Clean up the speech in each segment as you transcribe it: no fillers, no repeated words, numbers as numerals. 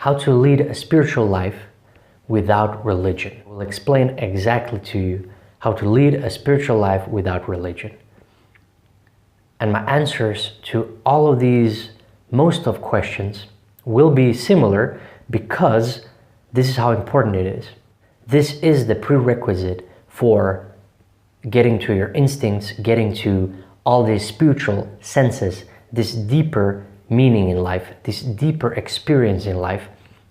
how to lead a spiritual life without religion. We'll explain exactly to you how to lead a spiritual life without religion. And my answers to all of these, most of questions, will be similar because this is how important it is. This is the prerequisite for getting to your instincts, getting to all these spiritual senses, this deeper meaning in life, this deeper experience in life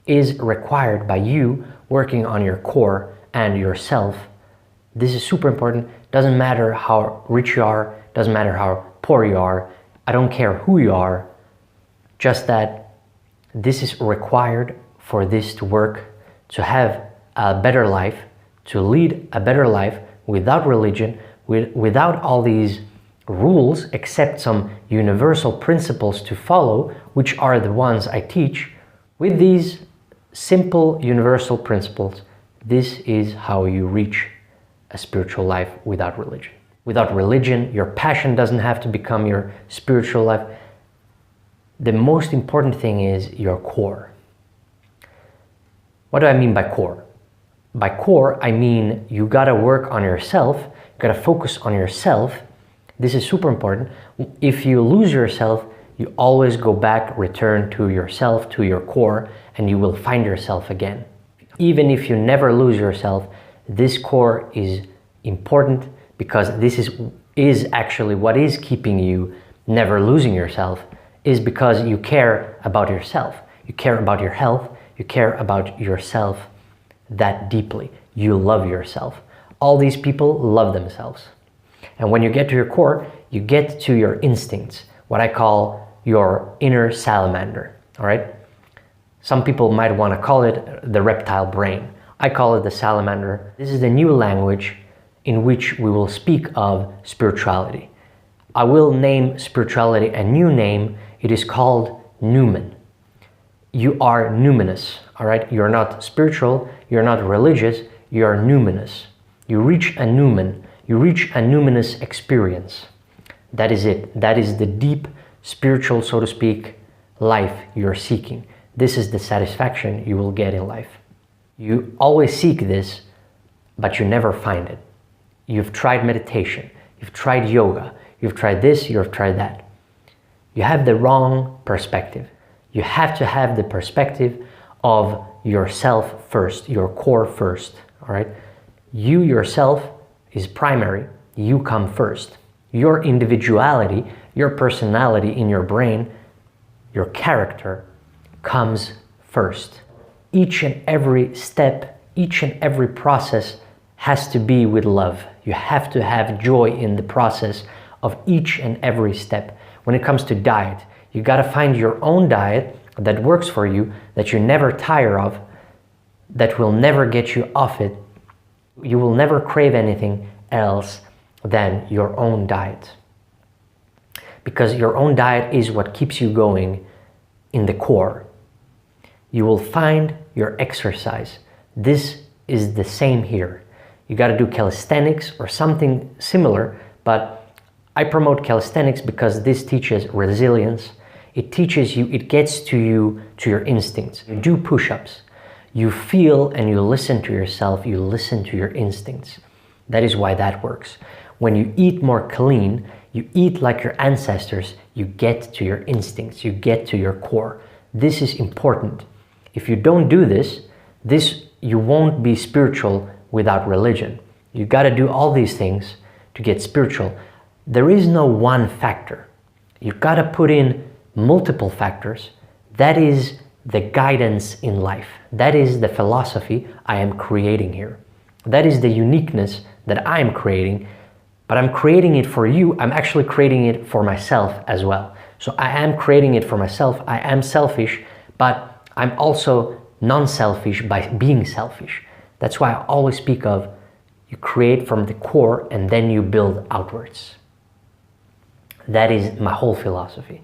is required by you working on your core and yourself. This is super important. Doesn't matter how rich you are, doesn't matter how poor you are, I don't care who you are, just that this is required for this to work, to have a better life, to lead a better life without religion, without all these rules, except some universal principles to follow, which are the ones I teach. With these simple universal principles, this is how you reach a spiritual life without religion. Without religion, your passion doesn't have to become your spiritual life. The most important thing is your core. What do I mean by core? By core, I mean you gotta work on yourself, you gotta focus on yourself. This is super important. If you lose yourself, you always go back, return to yourself, to your core, and you will find yourself again. Even if you never lose yourself, this core is important because this is actually what is keeping you never losing yourself, is because you care about yourself. You care about your health, you care about yourself that deeply. You love yourself. All these people love themselves. And when you get to your core, you get to your instincts, what I call your inner salamander, all right? Some people might want to call it the reptile brain. I call it the salamander. This is the new language in which we will speak of spirituality. I will name spirituality a new name. It is called numen. You are numinous, all right? You're not spiritual, you're not religious, you are numinous. You reach a numen. You reach a numinous experience. That is it. That is the deep spiritual, so to speak, life you're seeking. This is the satisfaction you will get in life. You always seek this, but you never find it. You've tried meditation, you've tried yoga, you've tried this, you've tried that. You have the wrong perspective. You have to have the perspective of yourself first, your core first, all right? You yourself is primary, you come first. Your individuality, your personality in your brain, your character comes first. Each and every step, each and every process has to be with love. You have to have joy in the process of each and every step. When it comes to diet, you gotta find your own diet that works for you, that you never tire of, that will never get you off it. You will never crave anything else than your own diet. Because your own diet is what keeps you going in the core. You will find your exercise. This is the same here. You got to do calisthenics or something similar, but I promote calisthenics because this teaches resilience. It teaches you, it gets to you, to your instincts. You do push-ups. You feel and you listen to yourself, you listen to your instincts. That is why that works. When you eat more clean, you eat like your ancestors, you get to your instincts, you get to your core. This is important. If you don't do this, you won't be spiritual without religion. You got to do all these things to get spiritual. There is no one factor. You got to put in multiple factors. That is the guidance in life. That is the philosophy I am creating here. That is the uniqueness that I am creating, but I'm creating it for you. I'm actually creating it for myself as well. So I am creating it for myself. I am selfish, but I'm also non-selfish by being selfish. That's why I always speak of you create from the core and then you build outwards. That is my whole philosophy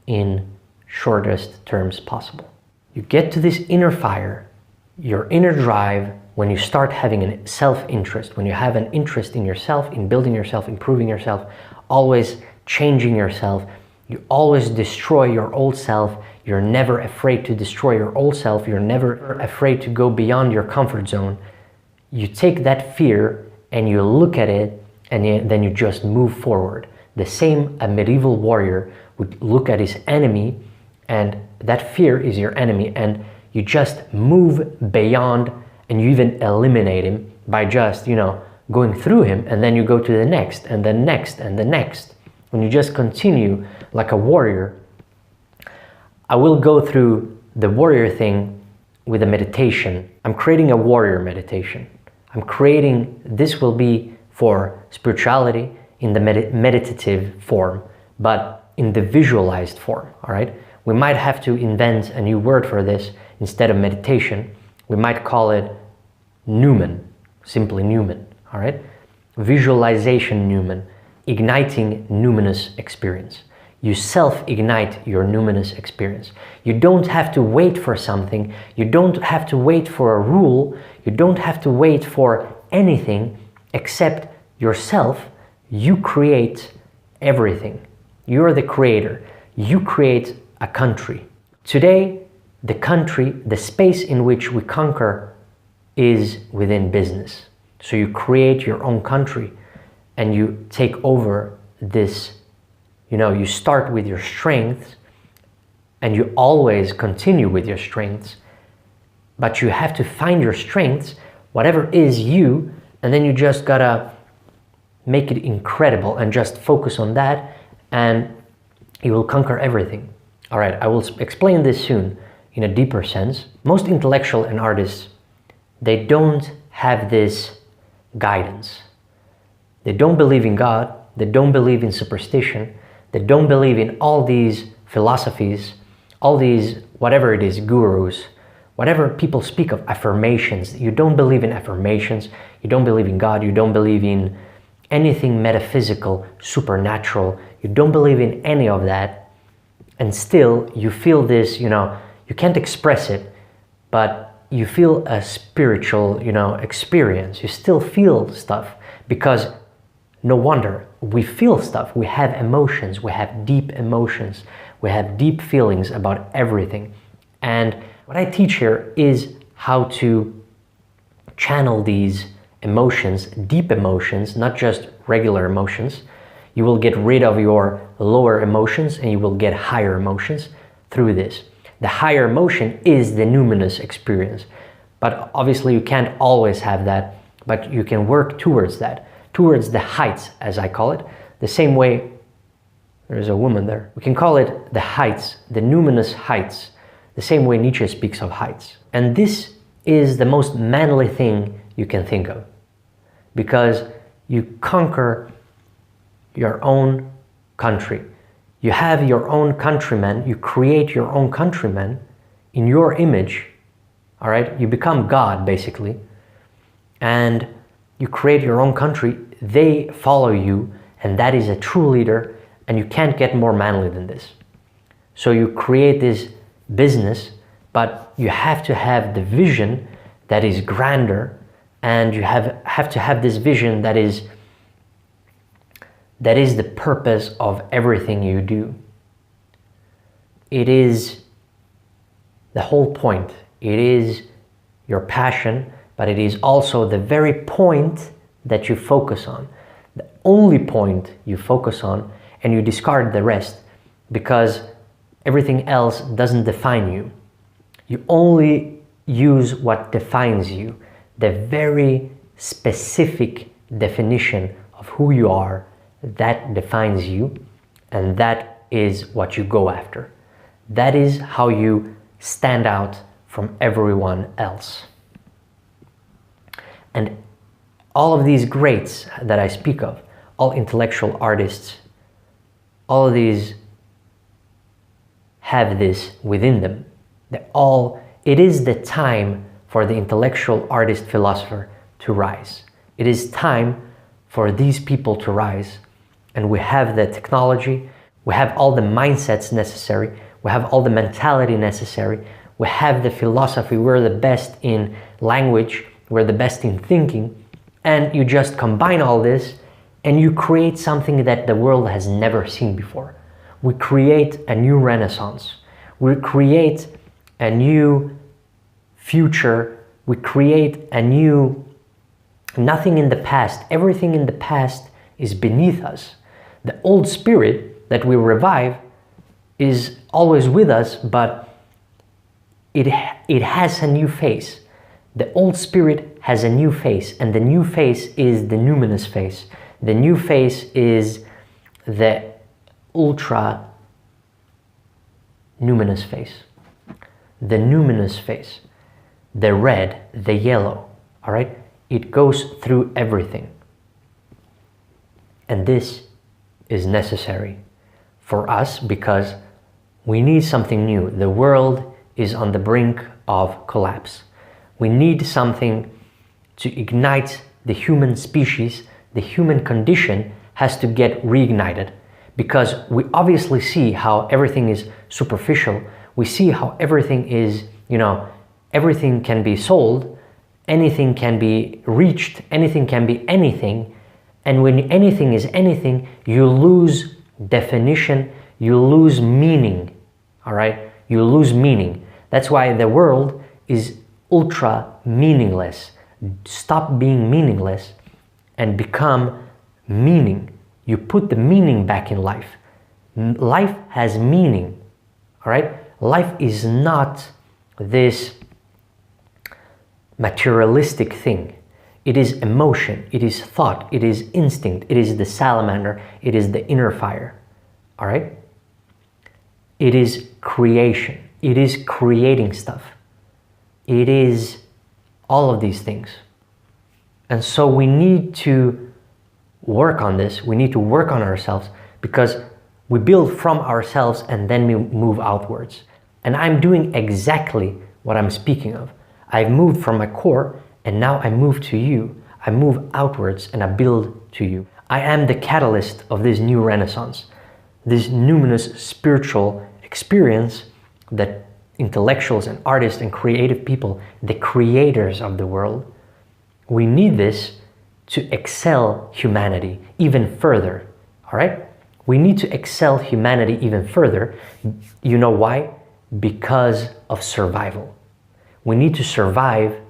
in shortest terms possible. You get to this inner fire, your inner drive, when you start having a self-interest, when you have an interest in yourself, in building yourself, improving yourself, always changing yourself, you always destroy your old self, You're never afraid to destroy your old self. You're never afraid to go beyond your comfort zone. You take that fear and you look at it, and then you just move forward. The same a medieval warrior would look at his enemy, and that fear is your enemy, and you just move beyond, and you even eliminate him by just, going through him, and then you go to the next, and the next, and the next. When you just continue like a warrior. I will go through the warrior thing with a meditation. I'm creating a warrior meditation. This will be for spirituality in the meditative form, but in the visualized form, all right? We might have to invent a new word for this. Instead of meditation, we might call it Newman, simply Newman, all right? Visualization Newman, igniting numinous experience. You self-ignite your numinous experience. You don't have to wait for something. You don't have to wait for a rule. You don't have to wait for anything except yourself. You create everything. You're the creator. You create a country. Today, the country, the space in which we conquer is within business. So you create your own country and you take over this. You start with your strengths and you always continue with your strengths, but you have to find your strengths, whatever is you, and then you just gotta make it incredible and just focus on that, and you will conquer everything. All right, I will explain this soon in a deeper sense. Most intellectual and artists, they don't have this guidance. They don't believe in God, they don't believe in superstition, they don't believe in all these philosophies, all these, whatever it is, gurus, whatever people speak of, affirmations. You don't believe in affirmations, you don't believe in God, you don't believe in anything metaphysical, supernatural, you don't believe in any of that, and still you feel this, you can't express it, but you feel a spiritual, experience. You still feel stuff, because no wonder we feel stuff. We have emotions, we have deep emotions, we have deep feelings about everything. And what I teach here is how to channel these emotions, deep emotions, not just regular emotions. You will get rid of your lower emotions and you will get higher emotions through this. The higher emotion is the numinous experience. But obviously you can't always have that, but you can work towards that. Towards the heights, as I call it. The same way, there's a woman there. We can call it the heights, the numinous heights, the same way Nietzsche speaks of heights. And this is the most manly thing you can think of, because you conquer your own country. You have your own countrymen, you create your own countrymen in your image, all right? You become God, basically, and you create your own country. They follow you, and that is a true leader, and you can't get more manly than this. So you create this business, but you have to have the vision that is grander, and you have to have this vision that is the purpose of everything you do. It is the whole point. It is your passion, but it is also the very point that you focus on, the only point you focus on, and you discard the rest, because everything else doesn't define you. You only use what defines you, the very specific definition of who you are, that defines you, and that is what you go after. That is how you stand out from everyone else. And all of these greats that I speak of, all intellectual artists, all of these have this within them. It is the time for the intellectual artist philosopher to rise. It is time for these people to rise. And we have the technology, we have all the mindsets necessary, we have all the mentality necessary, we have the philosophy, we're the best in language, we're the best in thinking, and you just combine all this and you create something that the world has never seen before. We create a new renaissance. We create a new future. We create a new, nothing in the past. Everything in the past is beneath us. The old spirit that we revive is always with us, but it has a new face. The old spirit has a new face, and the new face is the numinous face. The new face is the ultra numinous face. The numinous face. The red, the yellow, all right? It goes through everything. And this is necessary for us because we need something new. The world is on the brink of collapse. We need something to ignite the human species. The human condition has to get reignited because we obviously see how everything is superficial. We see how everything is, everything can be sold, anything can be reached, anything can be anything. And when anything is anything, you lose definition, you lose meaning, all right? You lose meaning. That's why the world is ultra meaningless. Stop being meaningless and become meaning. You put the meaning back in life. Life has meaning, all right? Life is not this materialistic thing. It is emotion, it is thought, it is instinct, it is the salamander, it is the inner fire, all right? It is creation. It is creating stuff. It is all of these things. And so we need to work on this. We need to work on ourselves because we build from ourselves and then we move outwards. And I'm doing exactly what I'm speaking of. I've moved from my core and now I move to you. I move outwards and I build to you. I am the catalyst of this new renaissance, this numinous spiritual experience that intellectuals and artists and creative people, the creators of the world, we need this to excel humanity even further, all right? We need to excel humanity even further. You know why? Because of survival. We need to survive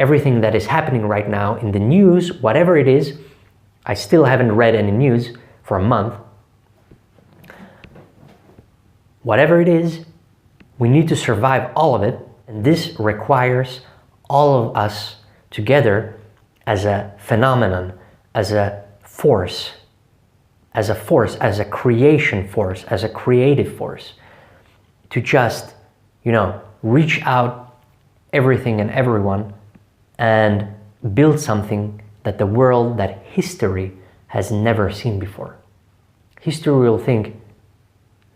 everything that is happening right now in the news, whatever it is. I still haven't read any news for a month. Whatever it is, we need to survive all of it, and this requires all of us together as a phenomenon, as a force, as a creation force, as a creative force, to just, reach out everything and everyone and build something that the world, that history has never seen before. History will think,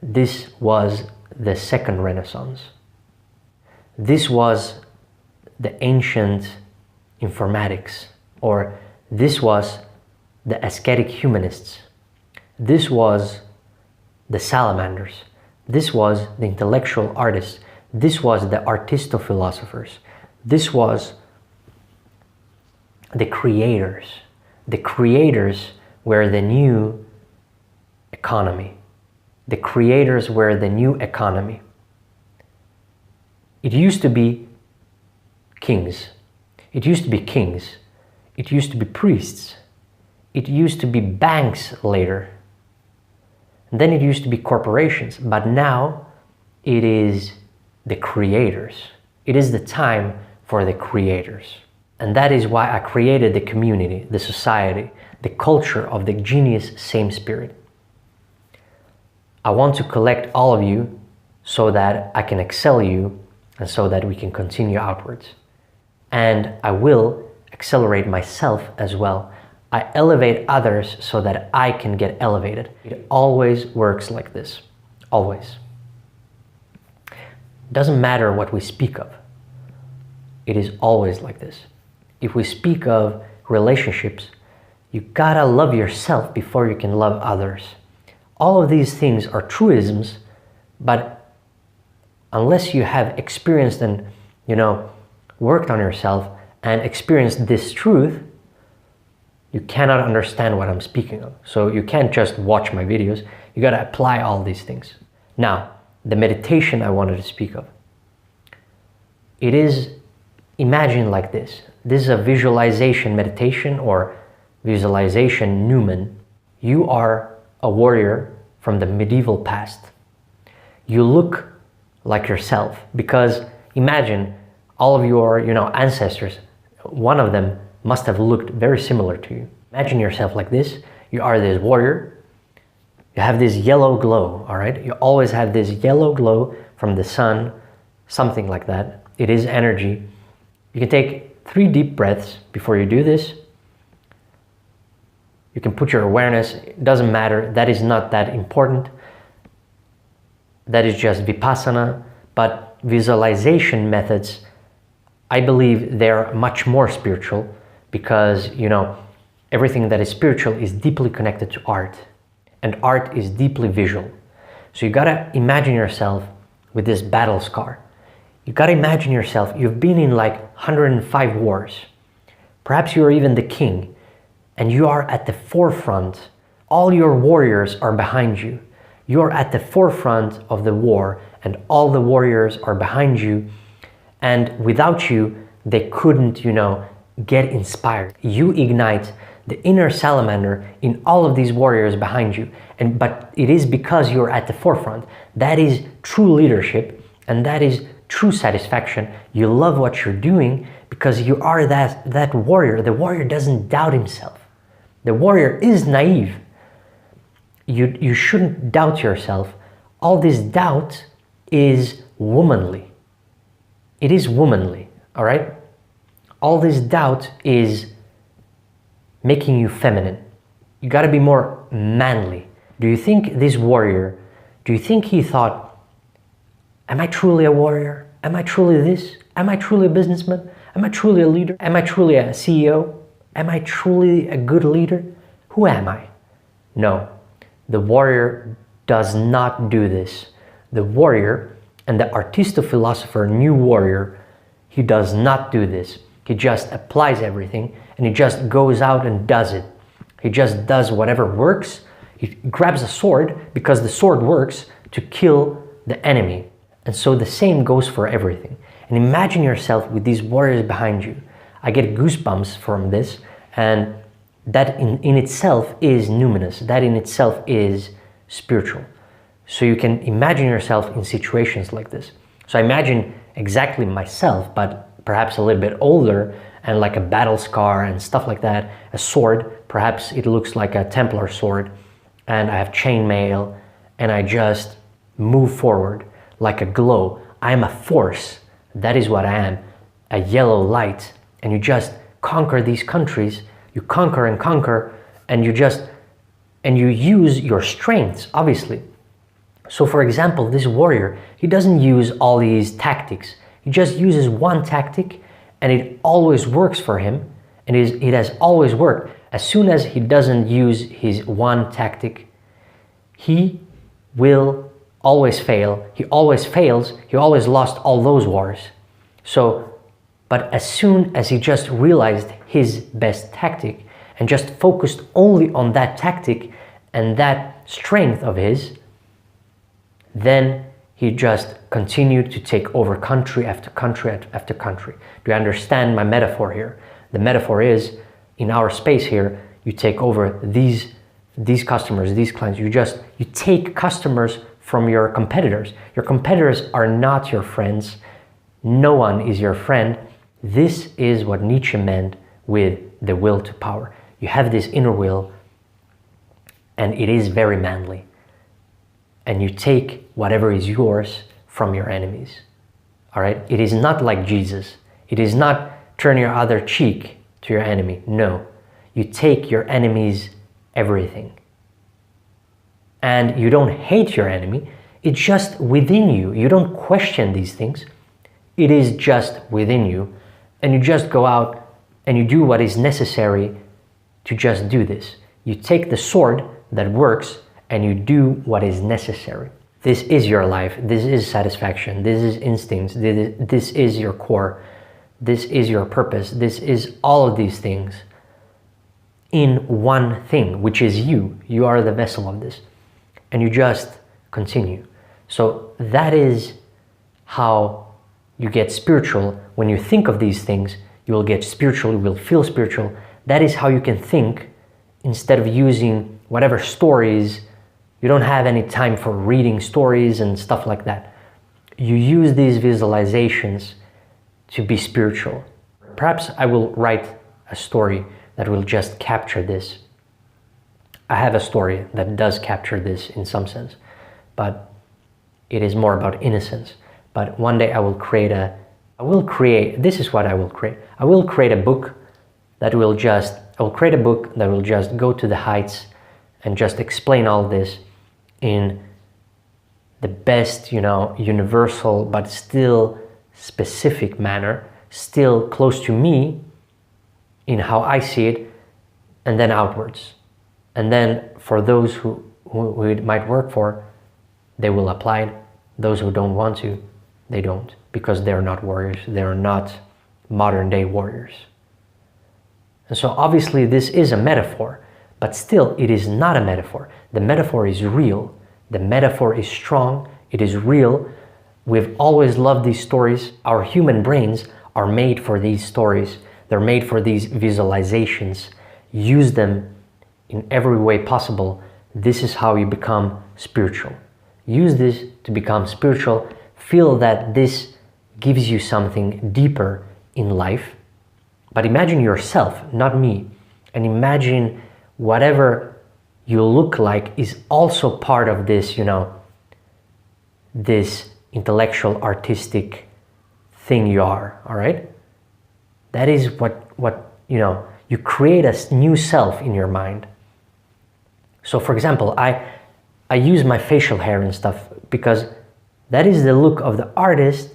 this was the second Renaissance. This was the ancient informatics, or this was the ascetic humanists. This was the salamanders. This was the intellectual artists. This was the artisto-philosophers. This was the creators. The creators were the new economy. The creators were the new economy. It used to be kings. It used to be kings. It used to be priests. It used to be banks later. And then it used to be corporations. But now it is the creators. It is the time for the creators. And that is why I created the community, the society, the culture of the genius same spirit. I want to collect all of you so that I can excel you and so that we can continue outwards. And I will accelerate myself as well. I elevate others so that I can get elevated. It always works like this, always. It doesn't matter what we speak of. It is always like this. If we speak of relationships, you gotta love yourself before you can love others. All of these things are truisms, but unless you have experienced and, worked on yourself and experienced this truth, you cannot understand what I'm speaking of. So you can't just watch my videos. You gotta apply all these things. Now, the meditation I wanted to speak of. It is, imagine like this. This is a visualization meditation or visualization Newman. You are a warrior from the medieval past. You look like yourself because imagine all of your, ancestors, one of them must have looked very similar to you. Imagine yourself like this. You are this warrior. You have this yellow glow, all right? You always have this yellow glow from the sun, something like that. It is energy. You can take 3 deep breaths before you do this. You can put your awareness, it doesn't matter, that is not that important. That is just Vipassana, but visualization methods, I believe they're much more spiritual because, everything that is spiritual is deeply connected to art, and art is deeply visual. So you gotta imagine yourself with this battle scar. You gotta imagine yourself, you've been in like 105 wars. Perhaps you're even the king, and you are at the forefront. All your warriors are behind you. You're at the forefront of the war, and all the warriors are behind you. And without you, they couldn't, get inspired. You ignite the inner salamander in all of these warriors behind you. But it is because you're at the forefront. That is true leadership, and that is true satisfaction. You love what you're doing because you are that warrior. The warrior doesn't doubt himself. The warrior is naive. You shouldn't doubt yourself. All this doubt is womanly. It is womanly, all right? All this doubt is making you feminine. You gotta be more manly. Do you think this warrior, do you think he thought, am I truly a warrior? Am I truly this? Am I truly a businessman? Am I truly a leader? Am I truly a CEO? Am I truly a good leader? Who am I? No, the warrior does not do this. The warrior and the artisto-philosopher, new warrior, he does not do this. He just applies everything and he just goes out and does it. He just does whatever works. He grabs a sword because the sword works to kill the enemy. And so the same goes for everything. And imagine yourself with these warriors behind you. I get goosebumps from this, and that in itself is numinous. That in itself is spiritual. So you can imagine yourself in situations like this. So I imagine exactly myself, but perhaps a little bit older and like a battle scar and stuff like that. A sword, perhaps it looks like a Templar sword, and I have chainmail, and I just move forward like a glow. I am a force. That is what I am, a yellow light. And you just conquer these countries. You conquer and conquer, and you use your strengths, obviously. So for example, this warrior, he doesn't use all these tactics. He just uses one tactic, and it always works for him, and it has always worked. As soon as he doesn't use his one tactic, he will always fail. He always fails. He always lost all those wars. But as soon as he just realized his best tactic and just focused only on that tactic and that strength of his, then he just continued to take over country after country after country. Do you understand my metaphor here? The metaphor is, in our space here, you take over these customers, these clients. You take customers from your competitors. Your competitors are not your friends. No one is your friend. This is what Nietzsche meant with the will to power. You have this inner will, and it is very manly. And you take whatever is yours from your enemies. All right? It is not like Jesus. It is not turn your other cheek to your enemy. No. You take your enemy's everything. And you don't hate your enemy. It's just within you. You don't question these things. It is just within you. And you just go out and you do what is necessary to just do this. You take the sword that works and you do what is necessary. This is your life. This is satisfaction. This is instincts. This is your core. This is your purpose. This is all of these things in one thing, which is you. You are the vessel of this. And you just continue. So that is how you get spiritual. When you think of these things, you will get spiritual, you will feel spiritual. That is how you can think instead of using whatever stories. You don't have any time for reading stories and stuff like that. You use these visualizations to be spiritual. Perhaps I will write a story that will just capture this. I have a story that does capture this in some sense, but it is more about innocence. But one day I will create, this is what I will create. I will create a book that will just, go to the heights and just explain all this in the best, universal, but still specific manner, still close to me in how I see it, and then outwards. And then for those who it might work for, they will apply it. Those who don't want to, they don't, because they're not warriors. They're not modern day warriors. And so obviously this is a metaphor, but still it is not a metaphor. The metaphor is real. The metaphor is strong. It is real. We've always loved these stories. Our human brains are made for these stories. They're made for these visualizations. Use them in every way possible. This is how you become spiritual. Use this to become spiritual. Feel that this gives you something deeper in life. But imagine yourself, not me, and imagine whatever you look like is also part of this, this intellectual, artistic thing you are, all right? That is what you create a new self in your mind. So for example, I use my facial hair and stuff because that is the look of the artist,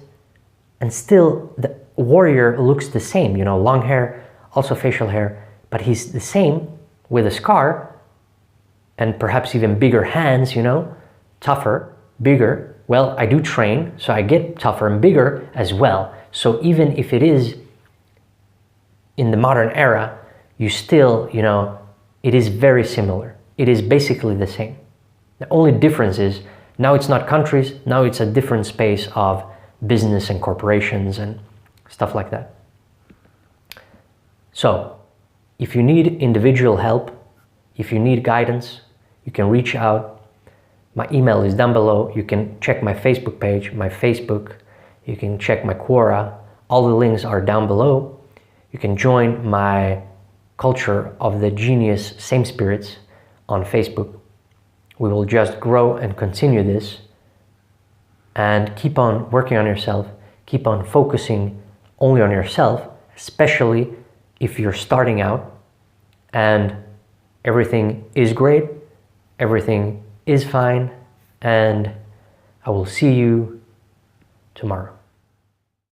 and still the warrior looks the same, long hair, also facial hair, but he's the same with a scar and perhaps even bigger hands, tougher, bigger. Well, I do train, so I get tougher and bigger as well. So even if it is in the modern era, you still, it is very similar. It is basically the same. The only difference is now it's not countries, now it's a different space of business and corporations and stuff like that. So if you need individual help, if you need guidance, you can reach out. My email is down below. You can check my Facebook page, my Facebook. You can check my Quora. All the links are down below. You can join my Culture of the Genius Same Spirits on Facebook. We will just grow and continue this and keep on working on yourself. Keep on focusing only on yourself, especially if you're starting out and everything is great, everything is fine, and I will see you tomorrow.